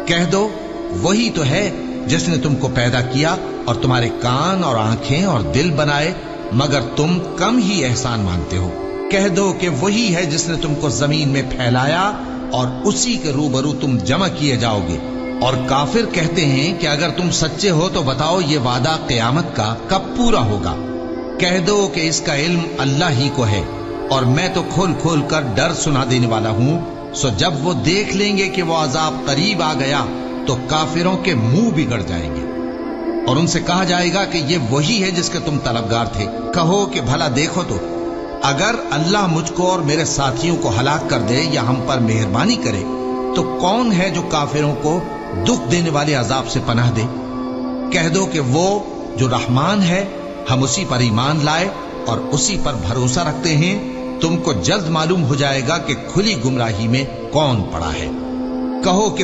کہہ دو وہی تو ہے جس نے تم کو پیدا کیا اور تمہارے کان اور آنکھیں اور دل بنائے، مگر تم کم ہی احسان مانتے ہو۔ کہہ دو کہ وہی ہے جس نے تم کو زمین میں پھیلایا اور اسی کے روبرو تم جمع کیے جاؤ گے۔ اور کافر کہتے ہیں کہ اگر تم سچے ہو تو بتاؤ یہ وعدہ قیامت کا کب پورا ہوگا؟ کہہ دو کہ اس کا علم اللہ ہی کو ہے، اور میں تو کھول کھول کر ڈر سنا دینے والا ہوں۔ سو جب وہ دیکھ لیں گے کہ وہ عذاب قریب آ گیا تو کافروں کے منہ بگڑ جائیں گے، اور ان سے کہا جائے گا کہ یہ وہی ہے جس کے تم طلبگار تھے۔ کہو کہ بھلا دیکھو تو، اگر اللہ مجھ کو اور میرے ساتھیوں کو ہلاک کر دے یا ہم پر مہربانی کرے تو کون ہے جو کافروں کو دکھ دینے والے عذاب سے پناہ دے؟ کہہ دو کہ وہ جو رحمان ہے، ہم اسی پر ایمان لائے اور اسی پر بھروسہ رکھتے ہیں۔ تم کو جلد معلوم ہو جائے گا کہ کھلی گمراہی میں کون پڑا ہے۔ کہو کہ